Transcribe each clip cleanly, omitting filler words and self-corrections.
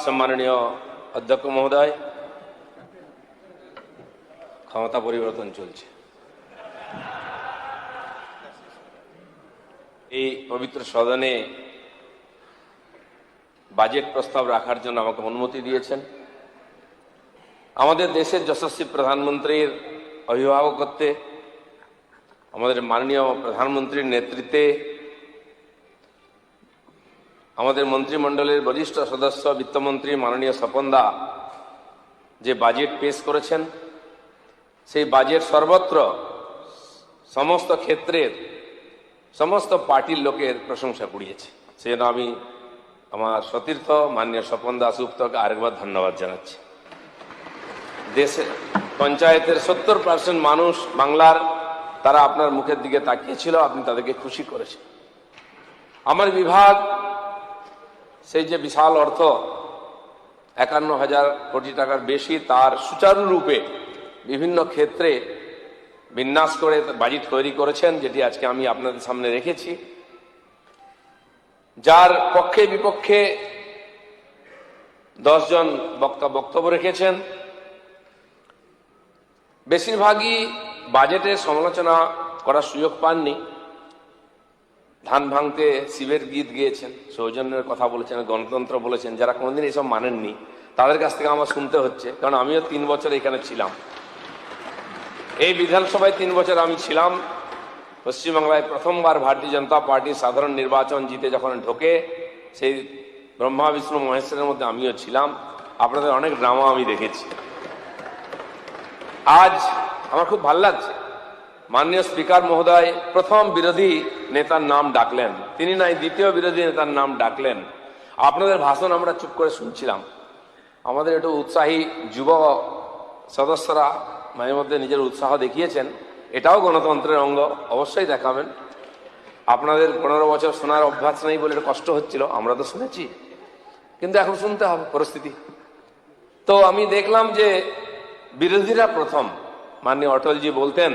সম্মাননীয় অধ্যক্ষ মহোদয়, ক্ষমতা পরিবর্তন চলছে। এই পবিত্র সদনে বাজেট প্রস্তাব রাখার জন্য আমাকে অনুমতি দিয়েছেন। আমাদের দেশের যশস্বী প্রধানমন্ত্রীর অভিভাবকত্বে, আমাদের মাননীয় প্রধানমন্ত্রীর নেতৃত্বে আমাদের মন্ত্রিমণ্ডলের বরিষ্ঠ সদস্য বিত্তমন্ত্রী মাননীয় স্বপনদা যে বাজেট পেশ করেছেন, সেই বাজেট সর্বত্র সমস্ত ক্ষেত্রের সমস্ত পার্টির লোকের প্রশংসা কুড়িয়েছে। সেজন্য আমি আমার সতীর্থ মাননীয় স্বপনদা সুপ্তকে আরেকবার ধন্যবাদ জানাচ্ছি। দেশে পঞ্চায়েতের 70% মানুষ বাংলার, তারা আপনার মুখের দিকে তাকিয়েছিল, আপনি তাদেরকে খুশি করেছেন। আমার বিভাগ সেই যে বিশাল অর্থ 51,000 কোটি টাকার বেশি, তার সুচারুরূপে বিভিন্ন ক্ষেত্রে বিন্যাস করে বাজেট তৈরি করেছেন, যেটি আজকে আমি আপনাদের সামনে রেখেছি। যার পক্ষে বিপক্ষে 10 জন বক্তা বক্তব্য রেখেছেন। বেশিরভাগই বাজেটের সমালোচনা করার সুযোগ পাননি। ধান ভাঙতে শিবের গীত গিয়েছেন, সৌজন্যের কথা বলেছেন, গণতন্ত্র বলেছেন। যারা কোনোদিন এসব মানেননি তাদের কাছ থেকে আমার শুনতে হচ্ছে, কারণ আমিও 3 বছর এখানে ছিলাম। এই বিধানসভায় 3 বছর আমি ছিলাম। পশ্চিমবাংলায় প্রথমবার ভারতীয় জনতা পার্টি সাধারণ নির্বাচন জিতে যখন ঢোকে, সেই ব্রহ্মা বিষ্ণু মহেশ্বরের মধ্যে আমিও ছিলাম। আপনাদের অনেক ড্রামা আমি দেখেছি। আজ আমার খুব ভালো লাগছে, মাননীয় স্পিকার মহোদয় প্রথম বিরোধী নেতার নাম ডাকলেন, তিনি নাই দ্বিতীয় বিরোধী নেতার নাম ডাকলেন। আপনাদের ভাষণ আমরা চুপ করে শুনছিলাম। আমাদের একটু উৎসাহী যুব সদস্যরা মাঝে মধ্যে নিজের উৎসাহ দেখিয়েছেন, এটাও গণতন্ত্রের অঙ্গ, অবশ্যই দেখাবেন। আপনাদের 15 বছর শোনার অভ্যাস নেই বলে কষ্ট হচ্ছিল, আমরা তো শুনেছি, কিন্তু এখন শুনতে হবে পরিস্থিতি। তো আমি দেখলাম যে বিরোধীরা প্রথম, মাননীয় অটলজি বলতেন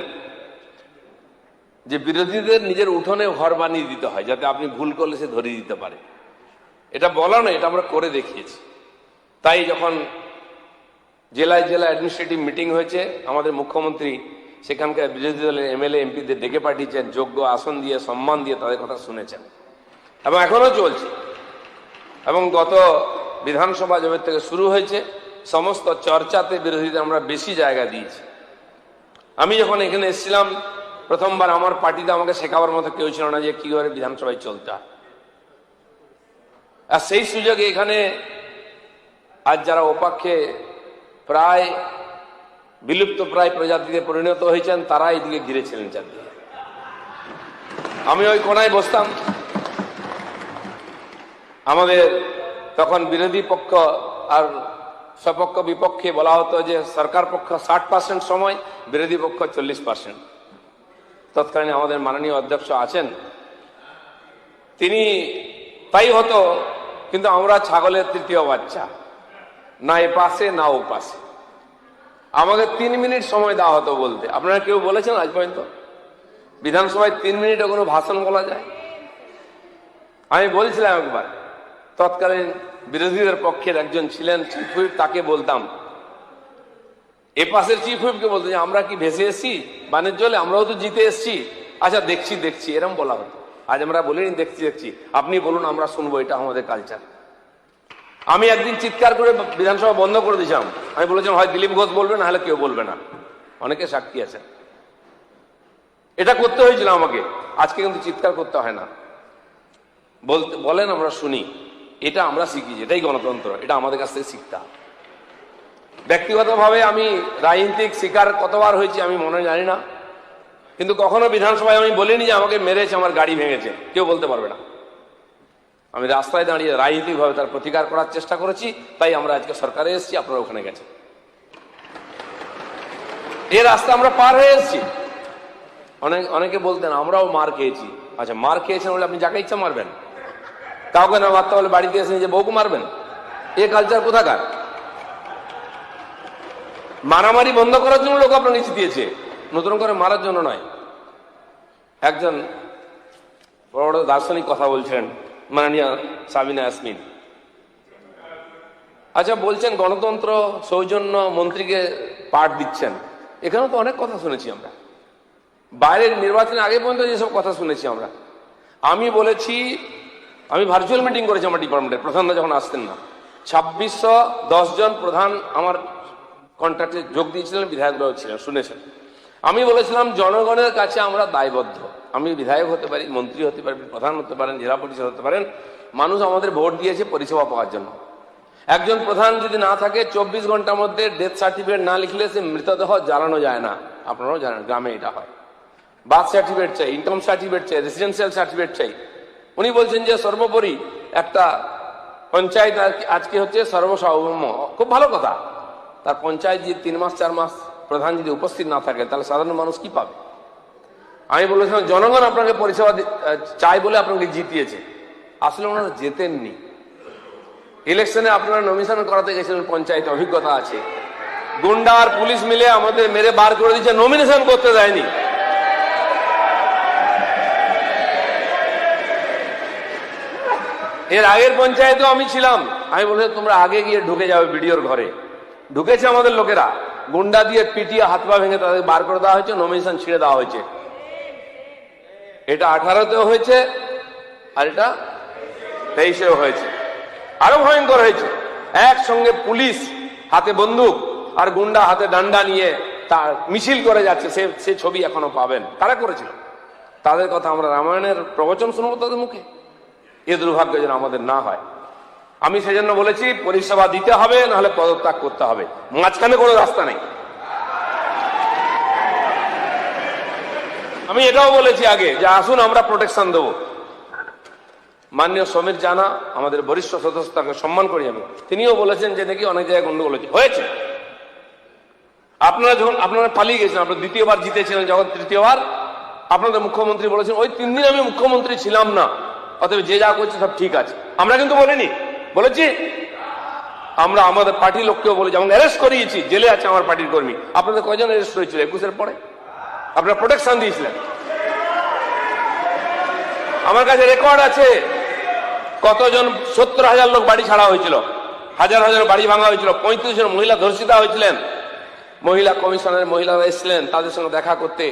যে বিরোধীদের নিজের উঠোনে ঘর বানিয়ে দিতে হয়, যাতে আপনি ভুল করলে সে ধরিয়ে দিতে পারে। এটা বলা নয়, এটা আমরা করে দেখিয়েছি। তাই যখন জেলায় জেলায় অ্যাডমিনিস্ট্রেটিভ মিটিং হয়েছে, আমাদের মুখ্যমন্ত্রী সেখানকার বিরোধী দলের এমএলএ এমপিদের ডেকে পাঠিয়েছেন, যোগ্য আসন দিয়ে সম্মান দিয়ে তাদের কথা শুনেছেন, এবং এখনো চলছে। এবং গত বিধানসভা জমি থেকে শুরু হয়েছে, সমস্ত চর্চাতে বিরোধীদের আমরা বেশি জায়গা দিয়েছি। আমি যখন এখানে এসেছিলাম প্রথমবার, আমার পার্টিতে আমাকে শেখাবার মতো কেউ ছিল না যে কি করে বিধানসভায় চলতে হয়। আর সেই সুযোগে এখানে আজ যারা ওপাক্ষে প্রায় বিলুপ্ত প্রায় প্রজাতিতে পরিণত হয়েছেন, তারা এইদিকে ঘিরেছিলেন চারদিকে। আমি ওই কোনায় বসতাম। আমাদের তখন বিরোধী পক্ষ আর সপক্ষ বিপক্ষে বলা হতো যে সরকার পক্ষ 60% সময়, বিরোধী পক্ষ 40%। তৎকালীন আমাদের মাননীয় অধ্যক্ষ আছেন, তিনি তাই হতো, কিন্তু আমরা ছাগলের তৃতীয় বাচ্চা, না এ পাশে না ও পাশে। আমাকে 3 মিনিট সময় দেওয়া হতো বলতে। আপনারা কেউ বলেছেন আজ পর্যন্ত বিধানসভায় 3 মিনিটে কোনো ভাষণ বলা যায়? আমি বলছিলাম একবার, তৎকালীন বিরোধীদের পক্ষের একজন ছিলেন চিফ হুইপ, তাকে বলতাম, এ পাশের চিফ হুইপকে বলতো যে আমরা কি ভেসে এসছি বানের জলে, আমরাও তো জিতে এসছি, আচ্ছা দেখছি দেখছি, এরম বলা হতো। আজ আমরা বলিনি দেখছি দেখছি, আপনি বলুন আমরা শুনবো, এটা আমাদের কালচার। আমি একদিন চিৎকার করে বিধানসভা বন্ধ করে দিয়েছিলাম। আমি বলেছিলাম হয় দিলীপ ঘোষ বলবে, না হলে কেউ বলবে না। অনেকে সাক্ষী আছে। এটা করতে হয়েছিল আমাকে, আজকে কিন্তু চিৎকার করতে হয় না। বলেন আমরা শুনি, এটা আমরা শিখি, এটাই গণতন্ত্র, এটা আমাদের কাছ থেকে শিখতে হবে। ব্যক্তিগতভাবে আমি রাজনীতিক শিকার কতবার হয়েছি আমি মনে জানি না, কিন্তু কখনো বিধানসভায় আমি বলিনি যে আমাকে মেরেছে, আমার গাড়ি ভেঙেছে, কেউ বলতে পারবে না। আমি রাস্তায় দাঁড়িয়ে রাজনৈতিকভাবে তার প্রতিকার করার চেষ্টা করেছি, তাই আমরা আজকে সরকারে এসেছি, আপনারা ওখানে গেছেন। এই রাস্তা আমরা পার হয়ে এসেছি। অনেকে বলতেন আমরাও মার খেয়েছি। আচ্ছা, মার খেয়েছেন বলে আপনি যাকে ইচ্ছা মারবেন? কাউকে না মারতে হলে বাড়িতে এসে নিজে বউকে মারবেন? এ কালচার কোথাকার? মারামারি বন্ধ করার জন্য লোক আপনাকে জিতিয়েছে, নতুন করে মারার জন্য নয়। একজন বড় বড় দার্শনিক কথা বলছেন, মাননীয় সাবিনা ইয়াসমিন। আচ্ছা, বলছেন গণতন্ত্র সৌজন্য মন্ত্রীকে পাঠ দিচ্ছেন, এখানেও তো অনেক কথা শুনেছি আমরা, বাইরের নির্বাচনের আগে পর্যন্ত যেসব কথা শুনেছি আমরা। আমি বলেছি, আমি ভার্চুয়াল মিটিং করেছি আমার ডিপার্টমেন্টের প্রধানরা যখন আসতেন না, 2610 জন প্রধান আমার কন্ট্রাক্টে যোগ দিয়েছিলেন, বিধায়করাও ছিলেন, শুনেছেন। আমি বলেছিলাম জনগণের কাছে আমরা দায়বদ্ধ। আমি বিধায়ক হতে পারি, মন্ত্রী হতে পারি, প্রধান হতে পারেন, জেলা পরিষদ হতে পারেন, মানুষ আমাদের ভোট দিয়েছে পরিষেবা পাওয়ার জন্য। একজন প্রধান যদি না থাকে, 24 ঘন্টার মধ্যে ডেথ সার্টিফিকেট না লিখলে সে মৃতদেহ জ্বালানো যায় না। আপনারাও জানেন গ্রামে এটা হয়। বার্থ সার্টিফিকেট চাই, ইনকাম সার্টিফিকেট চাই, রেসিডেন্সিয়াল সার্টিফিকেট চাই। উনি বলছেন যে সর্বোপরি একটা পঞ্চায়েত আজকে হচ্ছে সর্বসার্বভৌম, খুব ভালো কথা। তার পঞ্চায়েত যদি 3 মাস 4 মাস প্রধান যদি উপস্থিত না থাকে, তাহলে সাধারণ মানুষ কি পাবে? আমি বলেছিলাম জনগণ আপনাকে পরিষেবা চাই বলে আপনাকে জিতিয়েছে। আসলে ওনারা জেতেননি। ইলেকশনে আপনারা নমিনেশন করাতে গেছিলেন, পঞ্চায়েতে অভিজ্ঞতা আছে, গুন্ডা আর পুলিশ মিলে আমাদের মেরে বার করে দিচ্ছে, নমিনেশন করতে দেয়নি। এর আগের পঞ্চায়েতেও আমি ছিলাম। আমি বলছি তোমরা আগে গিয়ে ঢুকে যাবে বিডিওর ঘরে। ঢুকেছে আমাদের লোকেরা, গুন্ডা দিয়ে পিটিয়ে হাত পা ভেঙে তাদের বার করে দেওয়া হয়েছে, নমিনেশন ছিঁড়ে দেওয়া হয়েছে। এটা 18তেও হয়েছে, আর এটা 23এও হয়েছে। আরো ভয়ঙ্কর হয়েছে, একসঙ্গে পুলিশ হাতে বন্দুক আর গুন্ডা হাতে ডান্ডা নিয়ে তার মিছিল করে যাচ্ছে। সে ছবি এখনো পাবেন। তারা করেছিল, তাদের কথা আমরা রামায়ণের প্রবচন শুনবো তাদের মুখে? এ দুর্ভাগ্য যেন আমাদের না হয়। আমি সেজন্য বলেছি পরিষেবা দিতে হবে, নাহলে পদত্যাগ করতে হবে, মাঝখানে কোনো রাস্তা নেই। আমি এটাও বলেছি আগে যে আসুন আমরা প্রোটেকশন দেবো। মাননীয় সমীর জানা আমাদের বরিষ্ঠ সদস্য, তাকে সম্মান করি আমি, তিনিও বলেছেন যে দেখি অনেক জায়গায় গন্ডগোল হয়েছে। আপনারা যখন আপনারা পালিয়ে গেছেন, আপনারা দ্বিতীয়বার জিতেছিলেন, যখন তৃতীয়বার আপনাদের মুখ্যমন্ত্রী বলেছেন ওই 3 দিন আমি মুখ্যমন্ত্রী ছিলাম না, অতএব যে যা করছে সব ঠিক আছে। আমরা কিন্তু বলিনি, বলেছি আমরা আমাদের পার্টির লোককেও বলে, যেমন অ্যারেস্ট করিয়েছি, জেলে আছে আমার পার্টির কর্মী। আপনাদের কয়জন অ্যারেস্ট হয়েছিল 21-এর পরে? আপনারা প্রোটেকশন দিয়েছিলেন। আমার কাছে রেকর্ড আছে কতজন, 70,000 লোক বাড়ি ছাড়া হয়েছিল, হাজার হাজার বাড়ি ভাঙা হয়েছিল, 35 জন মহিলা ধর্ষিতা হয়েছিলেন। মহিলা কমিশনের মহিলারা এসেছিলেন তাদের সঙ্গে দেখা করতে,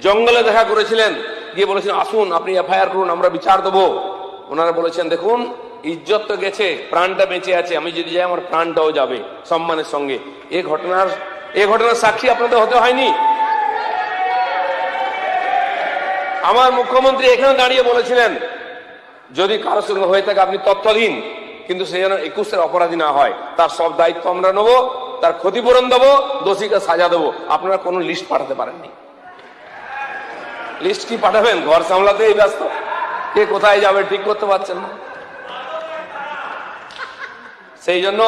জঙ্গলে দেখা করেছিলেন, গিয়ে বলেছিলেন আসুন আপনি এফআইআর করুন, আমরা বিচার দেবো। ওনারা বলেছেন দেখুন ইজ্জত তো গেছে, প্রাণটা বেঁচে আছে, আমি যদি যাই আমার প্রাণটাও যাবে সম্মানের সঙ্গে। এই ঘটনার সাক্ষী আপনাদের হতে হয়নি? আমার মুখ্যমন্ত্রী এখানে দাঁড়িয়ে বলেছিলেন যদি কারোর সঙ্গে হয়ে থাকে আপনি তথ্য দিন, কিন্তু সে যেন 21-এর অপরাধী না হয়, তার সব দায়িত্ব আমরা নেবো, তার ক্ষতিপূরণ দেবো, দোষীকে সাজা দেবো। আপনারা কোনো লিস্ট পাঠাতে পারেননি। লিস্ট কি পাঠাবেন? ঘর সামলাতেই ব্যস্ত, কে কোথায় যাবে ঠিক করতে পারছেন না। সেই জন্য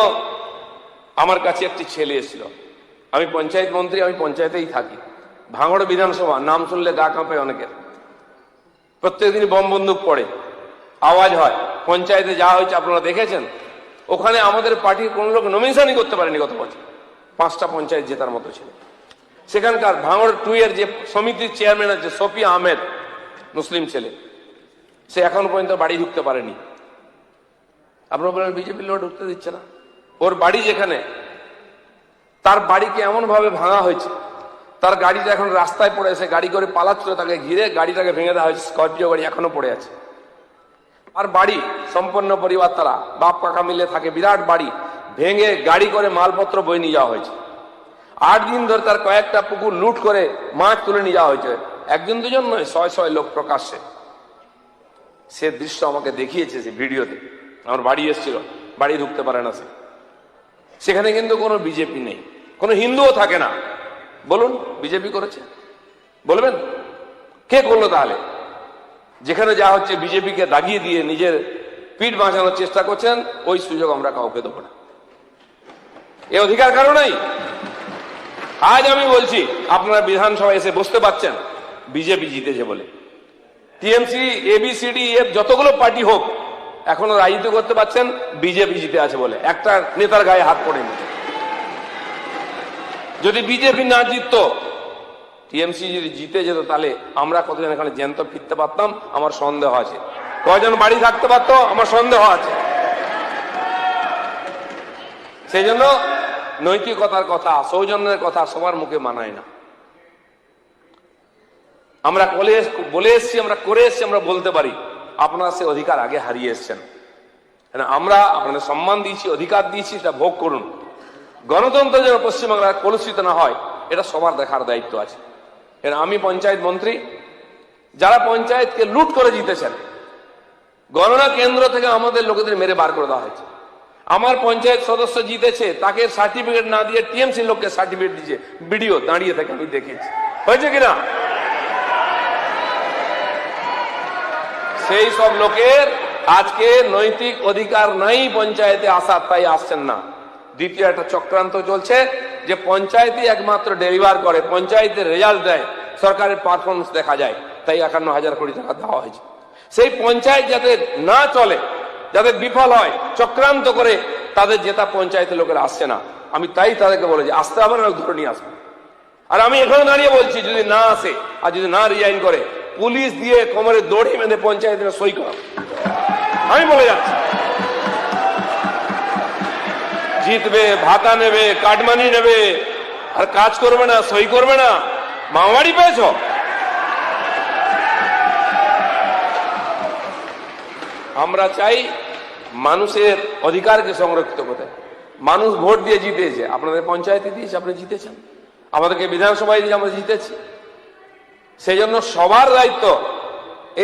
আমার কাছে একটি ছেলে এসেছিল, আমি পঞ্চায়েত মন্ত্রী, আমি পঞ্চায়েতেই থাকি, ভাঙড় বিধানসভা, নাম শুনলে গা কাঁপে অনেকের। প্রত্যেকদিন বম বন্দুক পড়ে, আওয়াজ হয়। পঞ্চায়েতে যা হয়েছে আপনারা দেখেছেন। ওখানে আমাদের পার্টির কোন লোক নমিনেশনই করতে পারেনি গত বছর, 5টা পঞ্চায়েত জেতার মতো ছিল। সেখানকার ভাঙড় 2 এর যে সমিতির চেয়ারম্যান আছে সফিয়া আহমেদ, মুসলিম ছেলে, সে এখনো পর্যন্ত বাড়ি ঢুকতে পারেনি। আপনারা বলেন বিজেপির লোক ঢুকতে দিচ্ছে না। ওর বাড়ি যেখানে, তার বাড়িকে এমন ভাবে ভাঙা হয়েছে, তার গাড়িটা এখন রাস্তায় পড়ে আছে, গাড়ি করে পালাচ্ছিল, তাকে ঘিরে গাড়িটাকে ভেঙে দেওয়া হয়েছে, স্করপিও গাড়ি এখনো পড়ে আছে। আর বাড়ি সম্পন্ন পরিবার, তারা বাপ কাকা মিলে থাকে, বিরাট বাড়ি, ভেঙে গাড়ি করে মালপত্র বয়ে নিয়ে যাওয়া হয়েছে। 8 দিন ধরে তার কয়েকটা পুকুর লুট করে মাছ তুলে নিয়ে যাওয়া হয়েছে। 1 2 জন নয়, 100 লোক প্রকাশ্যে। সে দৃশ্য আমাকে দেখিয়েছে, সে ভিডিওতে। আমার বাড়ি এসেছিল, বাড়ি ঢুকতে পারে না সে। সেখানে কিন্তু কোনো বিজেপি নেই, কোনো হিন্দুও থাকে না। বলুন বিজেপি করেছে? বলবেন কে করলো তাহলে? যেখানে যা হচ্ছে বিজেপিকে দাগিয়ে দিয়ে নিজের পিঠ বাঁচানোর চেষ্টা করছেন, ওই সুযোগ আমরা কাউকে দেবো না। এ অধিকার কারো নাই। আজ আমি বলছি আপনারা বিধানসভায় এসে বসতে পারছেন বিজেপি জিতেছে বলে। টিএমসি, ABCD, F যতগুলো পার্টি হোক, এখনো রাজনীতি করতে পারছেন বিজেপি জিতে আছে বলে, একটা নেতার গায়ে হাত পড়েনি। যদি বিজেপি না জিততো, টিএমসি যদি জিতে যেত, তাহলে আমরা কতজন এখানে জ্যান্ত ফিরতে পারতাম আমার সন্দেহ আছে। কয়জন বাড়ি থাকতে পারতো আমার সন্দেহ আছে। সেই জন্য নৈতিকতার কথা, সৌজন্যের কথা সবার মুখে মানায় না। আমরা বলে এসছি, আমরা করে এসছি, আমরা বলতে পারি, আপনারা সে অধিকার আগে হারিয়ে এসছেন। আমরা আপনাদের সম্মান দিয়েছি, অধিকার দিয়েছি, এটা ভোগ করুন। গণতন্ত্র যেন পশ্চিমবাংলায় কলুষিত না হয়, এটা সবার দেখার দায়িত্ব আছে। আমি পঞ্চায়েত মন্ত্রী, যারা পঞ্চায়েতকে লুট করে জিতেছেন, গণনা কেন্দ্র থেকে আমাদের লোকেদের মেরে বার করে দেওয়া হয়েছে। আমার পঞ্চায়েত সদস্য জিতেছে, তাকে সার্টিফিকেট না দিয়ে টিএমসি লোককে সার্টিফিকেট দিয়েছে, ভিডিও দাঁড়িয়ে থেকে আমি দেখেছি, হয়েছে কিনা? সেই সব লোকের আজকে নৈতিক অধিকার নাই পঞ্চায়েতে আসার, তাই আসছেন না। দ্বিতীয় একটা চক্রান্ত চলছে যে পঞ্চায়েতই একমাত্র ডেলিভার করে, পঞ্চায়েতের রেজাল্ট দেয়, সরকারের পারফরমেন্স দেখা যায়, তাই 51,000 কোটি টাকা দেওয়া হয়েছে। সেই পঞ্চায়েত যাতে না চলে, যাতে বিফল হয়, চক্রান্ত করে তাদের জেতা পঞ্চায়েতের লোকেরা আসছে না। আমি তাই তাদেরকে বলেছি আসতে হবে না, ধরে নিয়ে আসবে। আর আমি এখানে দাঁড়িয়ে বলছি, যদি না আসে আর যদি না রিজাইন করে, পুলিশ দিয়ে কোমরে দড়ি বেঁধে পঞ্চায়েতের সই করা, আমি বলে যাচ্ছি। জিতবে, ভাতা নেবে, কাটমানি নেবে, আর কাজ করবে না, সই করবে না, মামাবাড়ি পেয়েছ। আমরা চাই মানুষের অধিকারকে সংরক্ষিত করতে। মানুষ ভোট দিয়ে জিতেছে, আপনাদের পঞ্চায়েতে দিয়েছে, আপনি জিতেছেন, আমাদেরকে বিধানসভায় দিয়ে আমরা জিতেছি। সেই জন্য সবার দায়িত্ব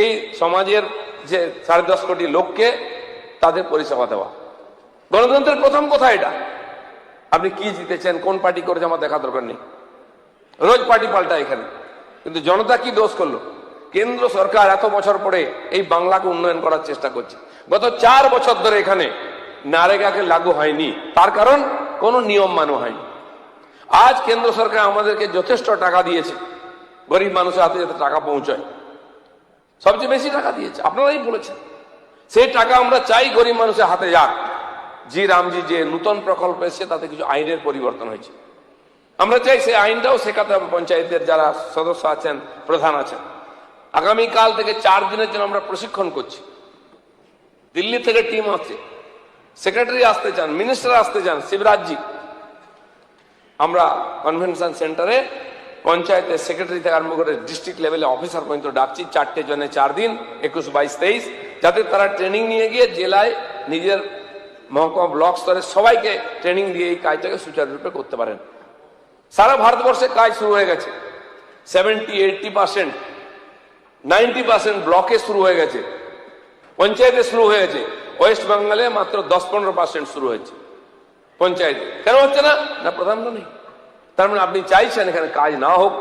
এই সমাজের যে 10.5 কোটি লোককে তাদের পরিষেবা দেওয়া। গণতন্ত্রের প্রথম কথা এটা। আপনি কি জিতেছেন, কোন পার্টি করেছে আমার দেখা দরকার নেই, রোজ পার্টি পাল্টায় এখানে। কিন্তু জনতা কি দোষ করলো? কেন্দ্র সরকার এত বছর পরে এই বাংলাকে উন্নয়ন করার চেষ্টা করছে। গত 4 বছর ধরে এখানে নারেগাকে লাগু হয়নি, তার কারণ কোন নিয়ম মানা হয়নি। আজ কেন্দ্র সরকার আমাদেরকে যথেষ্ট টাকা দিয়েছে, গরিব মানুষের হাতে যাতে টাকা পৌঁছায়, সবচেয়ে বেশি টাকা দিয়েছে, আপনারাই বলেছেন। সেই টাকা আমরা চাই গরিব মানুষের হাতে যাক। জি রামজি যে নূতন প্রকল্প এসেছে, তাতে কিছু আইনের পরিবর্তন হয়েছে। আমরা চাই সেই আইনটাও শেখাতে হবে পঞ্চায়েতের যারা সদস্য আছেন, প্রধান আছেন। আগামীকাল থেকে 4 দিনের জন্য আমরা প্রশিক্ষণ করছি। দিল্লি থেকে টিম আছে, সেক্রেটারি আসতে চান, মিনিস্টার আসতে চান, শিবরাজজি। আমরা কনভেনশন সেন্টারে পঞ্চায়েতের সেক্রেটারি থেকে আরম্ভ করে ডিস্ট্রিক্ট লেভেলে অফিসার পর্যন্ত ডাকছি, 4টে জনে 4 দিন, 21, 22, 23, যাতে তারা ট্রেনিং নিয়ে গিয়ে জেলায় নিজের মহকুমা ব্লক স্তরে সবাইকে ট্রেনিং দিয়ে এই কাজটাকে সুচারুরূপে করতে পারেন। সারা ভারতবর্ষে কাজ শুরু হয়ে গেছে, 70, 80%, 90% ব্লকে শুরু হয়ে গেছে, পঞ্চায়েতে শুরু হয়ে গেছে। ওয়েস্ট বেঙ্গলে মাত্র 10-15% শুরু হয়েছে পঞ্চায়েতে। কেন হচ্ছে না? না প্রাধান্য নেই। তার মানে আপনি চাইছেন এখানে কাজ না হোক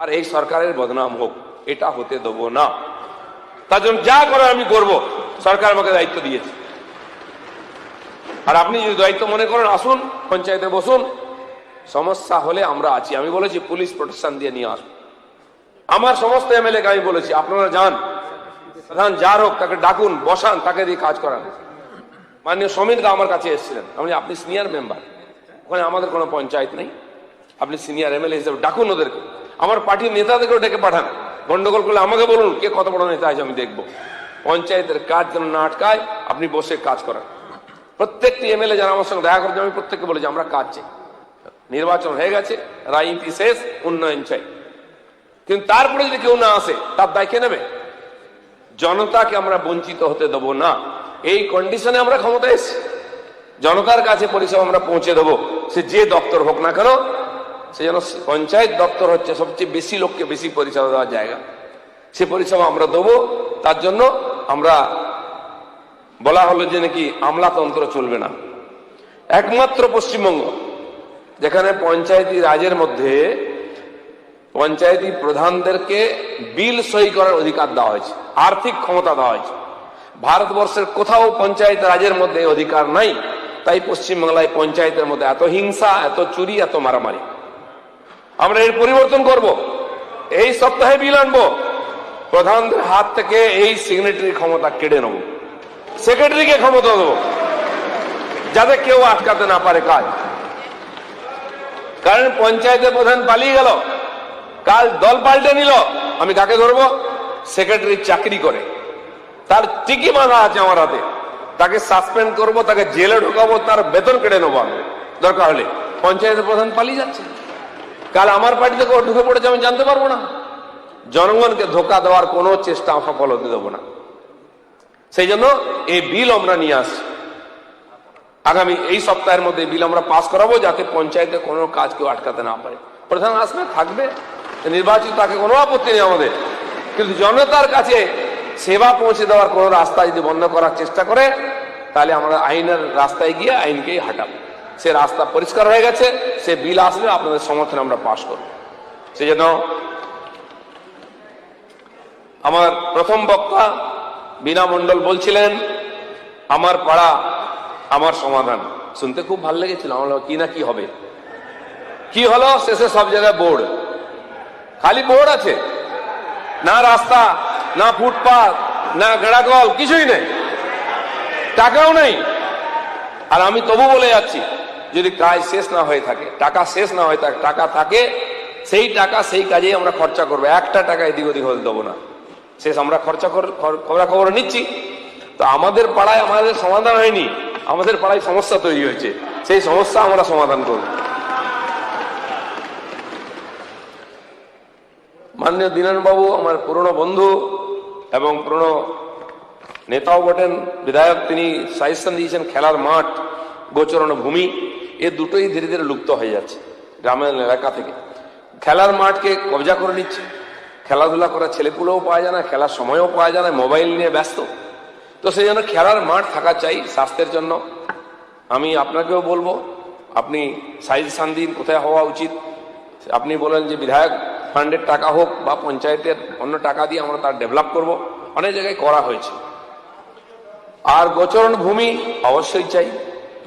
আর এই সরকারের বদনাম হোক, এটা হতে দেবো না। তার জন্য যা করার আমি করব, সরকার আমাকে দায়িত্ব দিয়েছে। আর আপনি যদি দায়িত্ব মনে করেন, আসুন পঞ্চায়েতে বসুন, সমস্যা হলে আমরা আছি। আমি বলেছি পুলিশ প্রোটেকশন দিয়ে নিয়ে আসুন। আমার সমস্ত এমএলএ কে আমি বলেছি, আপনারা যান, প্রধান যার হোক তাকে ডাকুন, বসান, তাকে দিয়ে কাজ করান। মাননীয় সমীর দা আমার কাছে এসেছিলেন, আমি আপনি সিনিয়র মেম্বার, ওখানে আমাদের কোনো পঞ্চায়েত নেই, আপনি সিনিয়র এমএলএ হিসেবে ডাকুন ওদেরকে, আমার পার্টির নেতাদেরকেও ডেকে পাঠান। গন্ডগোল করলে আমাকে বলুন, কে কত বড় নেতা আছে আমি দেখবো। পঞ্চায়েতের কাজ যেন না আটকায়, আপনি বসে কাজ করান। প্রত্যেকটি এমএলএ যারা আমার সঙ্গে দেখা করছে, আমি প্রত্যেককে বলেছি আমরা কাজ চাই। নির্বাচন হয়ে গেছে, রাজনীতি শেষ, উন্নয়ন চাই। কিন্তু তারপরে যদি কেউ না আসে, তার দায় কে নেবে? জনতাকে আমরা বঞ্চিত হতে দেব না। এই কন্ডিশনে আমরা ক্ষমতায় এসেছি, জনতার কাছে পরিষেবা আমরা পৌঁছে দেবো, সে যে দপ্তর হোক না কেন। সে যেন পঞ্চায়েত দপ্তর হচ্ছে সবচেয়ে বেশি লোককে বেশি পরিষেবা দেওয়ার জায়গা, সে পরিষেবা আমরা দেবো। তার জন্য আমরা বলা হলো যে নাকি আমলাতন্ত্র চলবে না। একমাত্র পশ্চিমবঙ্গ যেখানে পঞ্চায়েতি রাজের মধ্যে পঞ্চায়েতি প্রধানদেরকে বিল সই করার অধিকার দেওয়া হয়েছে, আর্থিক ক্ষমতা দেওয়া হয়েছে। ভারতবর্ষের কোথাও পঞ্চায়েত রাজের মধ্যে অধিকার নাই। তাই পশ্চিমবাংলায় পঞ্চায়েতের মধ্যে এত হিংসা, এত চুরি, এত মারামারি। আমরা এর পরিবর্তন করব, এই সপ্তাহে বিল আনবো, প্রধানদের হাত থেকে এই সিগনেটারি ক্ষমতা কেড়ে নেব, সেক্রেটারিকে ক্ষমতা দেবো, যাতে কেউ আটকাতে না পারে কাজ। কারণ পঞ্চায়েতের প্রধান পালিয়ে গেল, কাল দল পাল্টে নিল, আমি কাকে ধরবো? সেক্রেটারি চাকরি করে, তার টিকি বাঁধা আছে আমার হাতে, তাকে সাসপেন্ড করব, তাকে জেলে ঢোকাবো, তার বেতন কেটে নেবো আমি দরকার হলে। পঞ্চায়েতের প্রধান পালিয়ে যাচ্ছে, কাল আমার পার্টিতে ঢুকে পড়েছে আমি জানতে পারবো না। জনগণকে ধোকা দেওয়ার কোনো চেষ্টা সফল হতে দেবো না। সেই জন্য এই বিল আমরা নিয়ে আসছি, আগামী এই সপ্তাহের মধ্যে বিল আমরা পাস করাবো, যাতে পঞ্চায়েতে কোনো কাজ কেউ আটকাতে না পারে। প্রধান আসবে, থাকবে, নির্বাচিত, তাকে কোনো আপত্তি নেই আমাদের, কিন্তু জনতার কাছে সেবা পৌঁছে দেওয়ার কোনো রাস্তা যদি বন্ধ করার চেষ্টা করে, তাহলে আমরা আইনের রাস্তায় গিয়ে আইনকেই হাঁটাবো। সে রাস্তা পরিষ্কার হয়ে গেছে, সে বিল আসলে আপনাদের সমর্থনে আমরা পাশ করব। সেই জন্য আমার প্রথম বক্তা বীণা মণ্ডল বলছিলেন, আমার পাড়া আমার সমাধান। শুনতে খুব ভালো লেগেছিল। আমার কি না কি হবে, কি হলো? শেষে সব জায়গায় বোর্ড, খালি বোর্ড আছে, না রাস্তা, না ফুটপাথ, না গেড়াকল, কিছুই নেই, টাকাও নেই। আর আমি তবু বলে যাচ্ছি, যদি কাজ শেষ না হয়ে থাকে, টাকা শেষ না হয়ে থাকে, টাকা থাকে, সেই টাকা সেই কাজেই আমরা খরচা করবো, একটা টাকা এদিক ওদিক হতে দেবো না। শেষ আমরা খরচা খবর নিচ্ছি। তো আমাদের পাড়ায় আমাদের সমাধান হয়নি, আমাদের পাড়ায় সমস্যা তৈরি হয়েছে, সেই সমস্যা আমরা সমাধান করব। মাননীয় দীনেনবাবু আমার পুরনো বন্ধু এবং পুরনো নেতাও বটেন, বিধায়ক, তিনি সাজেশন দিয়েছেন খেলার মাঠ, গোচরণ ভূমি, এ দুটোই ধীরে ধীরে লুপ্ত হয়ে যাচ্ছে গ্রামের এলাকা থেকে। খেলার মাঠকে কবজা করে নিচ্ছে, খেলাধুলা করার ছেলেপুলেও পাওয়া যায় না, খেলার সময়ও পাওয়া যায় না, মোবাইল নিয়ে ব্যস্ত। তো সেই জন্য খেলার মাঠ থাকা চাই স্বাস্থ্যের জন্য। আমি আপনাকেও বলবো, আপনি সাজেশন দিন কোথায় হওয়া উচিত। আপনি বলেন যে বিধায়ক ফান্ডের টাকা হোক বা পঞ্চায়েতের অন্য টাকা দিয়ে আমরা তার ডেভেলপ করব, অনেক জায়গায় করা হয়েছে। আর গোচরণ ভূমি অবশ্যই চাই।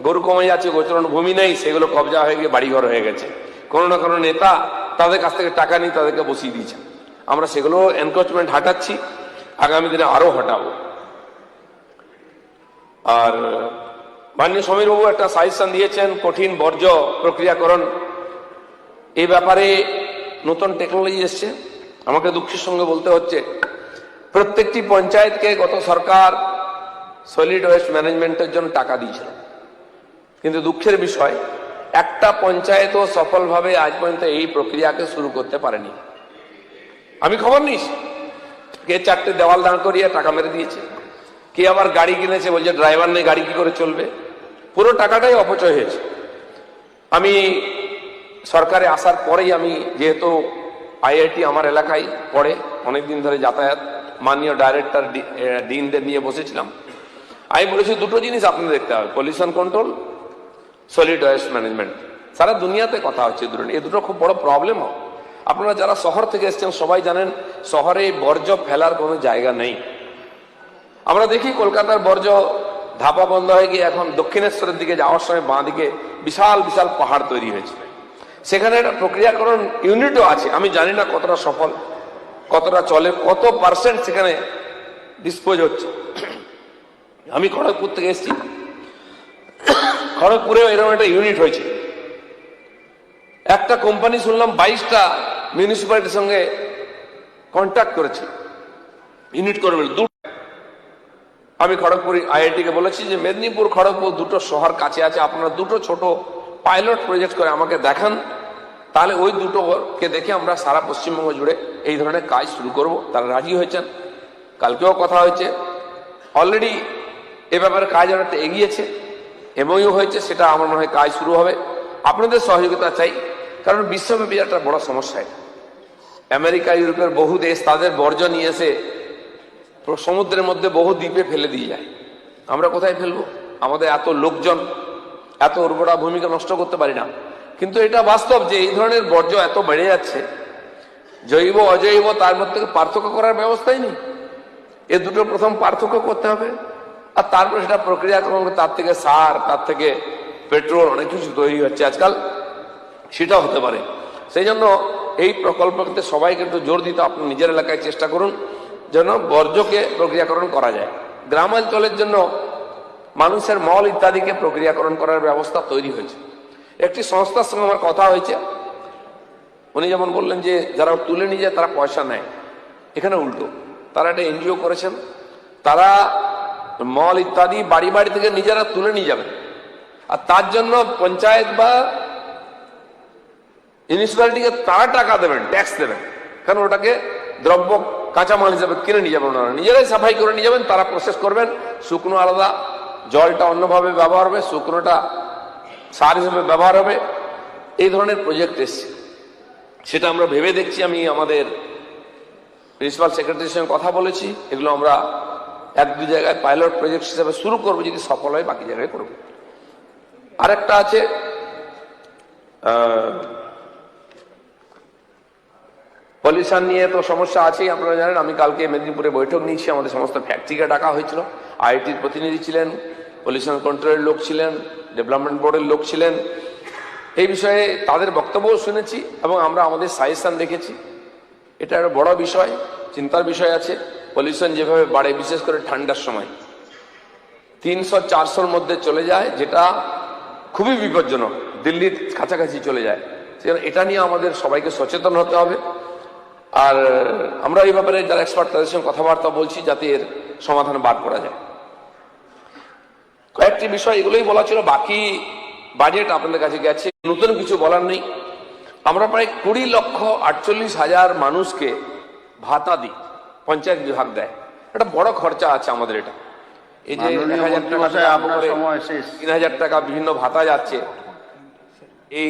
গরু কমে যাচ্ছে, গোচরণ ভূমি নেই, সেগুলো কবজা হয়ে গিয়ে বাড়িঘর হয়ে গেছে। কোনো না কোনো নেতা তাদের কাছ থেকে টাকা নিয়ে তাদেরকে বসিয়ে দিয়েছে। আমরা সেগুলো এনক্রোচমেন্ট হাঁটাচ্ছি, আগামী দিনে আরো হটাবো। আর মাননীয় সমীরবাবু একটা সাজেশন দিয়েছেন, কঠিন বর্জ্য প্রক্রিয়াকরণ। এই ব্যাপারে নতুন টেকনোলজি এসছে। আমাকে দুঃখের সঙ্গে বলতে হচ্ছে, প্রত্যেকটি পঞ্চায়েতকে গত সরকার সলিড ওয়েস্ট ম্যানেজমেন্টের জন্য টাকা দিয়েছিল, কিন্তু দুঃখের বিষয় একটা পঞ্চায়েতও সফলভাবে আজ পর্যন্ত এই প্রক্রিয়াকে শুরু করতে পারেনি। আমি খবর নিয়েছি, কে 4টে দেওয়াল দাঁড় করিয়ে টাকা মেরে দিয়েছে, কে আবার গাড়ি কিনেছে, বলছে ড্রাইভার নেই, গাড়ি কি করে চলবে। পুরো টাকাটাই অপচয় হয়েছে। আমি সরকারে আসার পরেই, আমি যেহেতু আইআইটি আমার এলাকায় পড়ে, অনেকদিন ধরে যাতায়াত, মাননীয় ডাইরেক্টর ডিনদের নিয়ে বসেছিলাম। আমি বলেছি দুটো জিনিস আপনাদের দেখতে হবে, pollution control, solid waste management. সারা দুনিয়াতে কথা হচ্ছে এই দুটো খুব বড় প্রবলেম। আপনারা যারা শহর থেকে এসেছেন সবাই জানেন, শহরে বর্জ্য ফেলার কোনো জায়গা নেই। আমরা দেখি কলকাতার বর্জ্য ধাপা বন্ধ হয়ে গিয়ে এখন দক্ষিণেশ্বরের দিকে যাওয়ার সময় বাঁ দিকে বিশাল বিশাল পাহাড় তৈরি হয়েছে। সেখানে একটা প্রক্রিয়াকরণ ইউনিটও আছে, আমি জানি না কতটা সফল, কতটা চলে, কত পার্সেন্ট সেখানে ডিসপোজ হচ্ছে। আমি খড়গপুর থেকে এসেছি, খড়গপুরেও এরকম একটা ইউনিট হয়েছে। একটা কোম্পানি শুনলাম 22টা মিউনিসিপ্যালিটির সঙ্গে কন্ট্যাক্ট করেছে ইউনিট করবে। আমি খড়গপুর আইআইটি কে বলেছি যে মেদিনীপুর খড়গপুর দুটো শহর কাছে আছে, আপনারা দুটো ছোট পাইলট প্রজেক্ট করে আমাকে দেখান, তাহলে ওই দুটোকে দেখে আমরা সারা পশ্চিমবঙ্গ জুড়ে এই ধরনের কাজ শুরু করব। তারা রাজি হয়েছেন, কালকেও কথা হয়েছে, অলরেডি এ ব্যাপারে কাজ অনেকটা এগিয়েছে, এমওইউ হয়েছে, সেটা আমার মনে হয় কাজ শুরু হবে। আপনাদের সহযোগিতা চাই, কারণ বিশ্বব্যাপী একটা বড় সমস্যা। আমেরিকা, ইউরোপের বহু দেশ তাদের বর্জ্য নিয়ে এসে সমুদ্রের মধ্যে বহু দ্বীপে ফেলে দিয়ে যায়। আমরা কোথায় ফেলবো? আমাদের এত লোকজন, এত উর্বরা ভূমিকে নষ্ট করতে পারি না। কিন্তু এটা বাস্তব যে এই ধরনের বর্জ্য এত বেড়ে যাচ্ছে, জৈব অজৈব তার মধ্যে পার্থক্য করার ব্যবস্থাই নেই। এ দুটো প্রথম পার্থক্য করতে হবে, আর তারপর সেটা প্রক্রিয়াকরণ, তার থেকে সার, তার থেকে পেট্রোল, অনেক কিছু তৈরি হচ্ছে আজকাল, সেটাও হতে পারে। সেই জন্য এই প্রকল্পতে সবাইকে একটু জোর দিতে, আপনি নিজের এলাকায় চেষ্টা করুন যেন বর্জ্যকে প্রক্রিয়াকরণ করা যায়। গ্রামাঞ্চলের জন্য মানুষের মল ইত্যাদিকে প্রক্রিয়াকরণ করার ব্যবস্থা তৈরি হয়েছে। একটি সংস্থার সঙ্গে আমার কথা হয়েছে, উনি যেমন বললেন যে যারা তুলে নিয়ে যায় তারা পয়সা নেয়, এখানে উল্টো, তারা একটা এনজিও করেছেন, তারা মল ইত্যাদি বাড়ি বাড়ি থেকে নিজেরা তুলে নিয়ে যাবেন। আর তার জন্য পঞ্চায়েত বা মিউনিসিপ্যালিটিকে তারা টাকা দেবেন, ট্যাক্স দেবেন, কারণ ওটাকে দ্রব্য কাঁচামাল হিসাবে কিনে নিয়ে যাবেন। ওনারা নিজেরাই সাফাই করে নিয়ে যাবেন, তারা প্রসেস করবেন, শুকনো আলাদা, জলটা অন্যভাবে ব্যবহার হবে, শুকনোটা সার হিসেবে ব্যবহার হবে। এই ধরনের প্রজেক্ট এসছে, সেটা আমরা ভেবে দেখছি। আমি আমাদের প্রিন্সিপাল সেক্রেটারির সঙ্গে কথা বলেছি, এগুলো আমরা 1-2 জায়গায় পাইলট প্রজেক্ট হিসেবে শুরু করবো, যদি সফল হয় বাকি জায়গায় করবো। আরেকটা আছে পলিউশন নিয়ে তো সমস্যা আছেই, আপনারা জানেন। আমি কালকে মেদিনীপুরে বৈঠক নিয়েছি, আমাদের সমস্ত ফ্যাক্টরিকে ডাকা হয়েছিল, আইআইটির প্রতিনিধি ছিলেন, পলিউশন কন্ট্রোলের লোক ছিলেন, ডেভেলপমেন্ট বোর্ডের লোক ছিলেন। এই বিষয়ে তাদের বক্তব্যও শুনেছি এবং আমরা আমাদের সাজেশন রেখেছি। এটা একটা বড় বিষয়, চিন্তার বিষয় আছে। পলিউশন যেভাবে বাড়ে, বিশেষ করে ঠান্ডার সময় 300-400-র মধ্যে চলে যায়, যেটা খুবই বিপজ্জনক, দিল্লির কাছাকাছি চলে যায়। এটা নিয়ে আমাদের সবাইকে সচেতন হতে হবে। আর আমরা এই ব্যাপারে যারা এক্সপার্ট তাদের সঙ্গে কথাবার্তা বলছি, যাতে এর সমাধান বার করা যায়। কয়েকটি বিষয় এগুলোই বলা ছিল, বাকি বাজেট আপনাদের কাছে গেছে, নতুন কিছু বলার নেই। আমরা প্রায় 20,48,000 মানুষকে ভাতা দিই, পঞ্চায়েত বিভাগ দেয়। এটা বড় খরচা আছে আমাদের। এটা এই যে 1,000 টাকা, 3,000 টাকা বিভিন্ন ভাতা যাচ্ছে, এই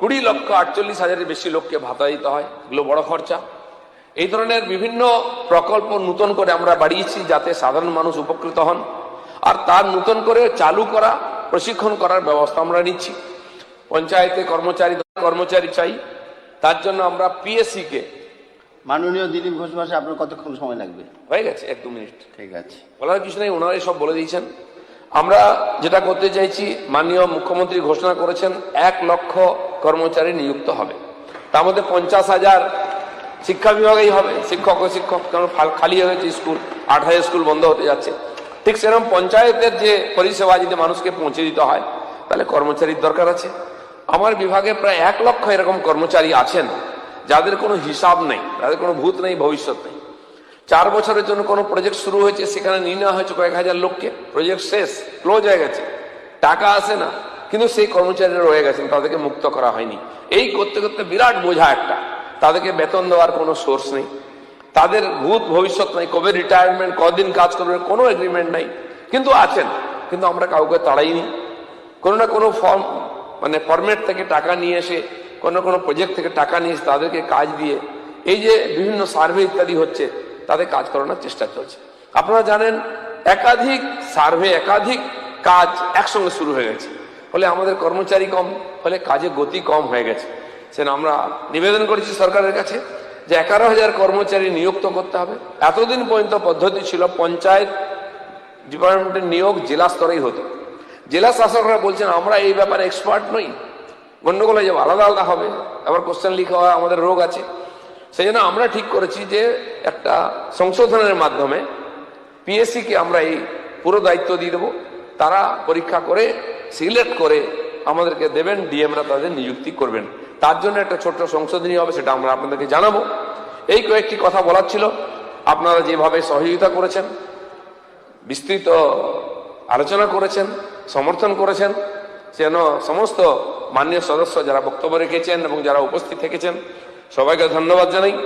20,48,000-এর বেশি লোককে ভাতা দিতে হয়, এগুলো বড় খরচা। এই ধরনের বিভিন্ন প্রকল্প নতুন করে আমরা বাড়িয়েছি, যাতে সাধারণ মানুষ উপকৃত হন। আর তার নতুন করে চালু করা, প্রশিক্ষণ করার ব্যবস্থা আমরা নিচ্ছি। পঞ্চায়েতে কর্মচারী চাই, তার জন্য আমরা পিএসসি কে। মাননীয় দিলীপ ঘোষ মহাশয়, আপনার কতক্ষণ সময় লাগবে? হয়ে গেছে 1-2 মিনিট। ঠিক আছে, বলার কিছু নেই, ওনারাই সব বলে দিয়েছেন। আমরা যেটা করতে চাইছি, মাননীয় মুখ্যমন্ত্রী ঘোষণা করেছেন 1 লক্ষ কর্মচারী নিযুক্ত হবে। তার মধ্যে 50,000 শিক্ষা বিভাগেই হবে, শিক্ষক, কারণ খালি হয়ে গেছে স্কুল, 8,000 স্কুল বন্ধ হতে যাচ্ছে। ঠিক সেরকম পঞ্চায়েতের যে পরিষেবা যদি মানুষকে পৌঁছে দিতে হয়, তাহলে কর্মচারীর দরকার আছে। আমার বিভাগে প্রায় 1 লক্ষ এরকম কর্মচারী আছেন, যাদের কোনো হিসাব নেই, তাদের কোনো ভূত নেই, ভবিষ্যৎ নেই। 4 বছরের জন্য কোনো প্রজেক্ট শুরু হয়েছে, সেখানে নিয়ে নেওয়া হয়েছে কয়েক হাজার লোককে, প্রজেক্ট শেষ, ক্লোজ হয়ে গেছে, টাকা আসে না, কিন্তু সেই কর্মচারীরা রয়ে গেছেন, তাদেরকে মুক্ত করা হয়নি। এই করতে করতে বিরাট বোঝা একটা, তাদেরকে বেতন দেওয়ার কোনো সোর্স নেই, তাদের ভূত ভবিষ্যৎ নেই, কবে রিটায়ারমেন্ট, কদিন কাজ করবে, কোনো এগ্রিমেন্ট নাই, কিন্তু আছেন। কিন্তু আমরা কাউকে তাড়াইনি, কোনো না কোনো ফরম্যাট থেকে টাকা নিয়ে এসে, কোনো প্রজেক্ট থেকে টাকা নিয়ে এসে তাদেরকে কাজ দিয়ে, এই যে বিভিন্ন সার্ভে ইত্যাদি হচ্ছে, তাদের কাজ করানোর চেষ্টা চলছে। আপনারা জানেন, একাধিক সার্ভে, একাধিক কাজ একসঙ্গে শুরু হয়ে গেছে, ফলে আমাদের কর্মচারী কম, ফলে কাজে গতি কম হয়ে গেছে। সেটা আমরা নিবেদন করেছি সরকারের কাছে যে 11,000 কর্মচারী নিযুক্ত করতে হবে। এতদিন পর্যন্ত পদ্ধতি ছিল পঞ্চায়েত ডিপার্টমেন্টের নিয়োগ জেলা স্তরেই হতো। জেলা শাসকরা বলছেন আমরা এই ব্যাপারে এক্সপার্ট নই, গন্ডগোল হয়ে যাবে, আলাদা আলাদা হবে, আবার কোশ্চেন লিখা হয়, আমাদের রোগ আছে। সেই জন্য আমরা ঠিক করেছি যে একটা সংশোধনের মাধ্যমে পিএসসি কে আমরা এই পুরো দায়িত্ব দিয়ে দেবো। তারা পরীক্ষা করে সিলেক্ট করে আমাদেরকে দেবেন, ডিএমরা তাদের নিযুক্তি করবেন। তার জন্য একটা ছোট্ট সংশোধনী হবে, সেটা আমরা আপনাদেরকে জানাবো। এই কয়েকটি কথা বলার ছিল। আপনারা যেভাবে সহযোগিতা করেছেন, বিস্তৃত আলোচনা করেছেন, সমর্থন করেছেন, যেন সমস্ত মাননীয় সদস্য যারা বক্তব্য রেখেছেন এবং যারা উপস্থিত থেকেছেন, সবাইকে ধন্যবাদ জানাই।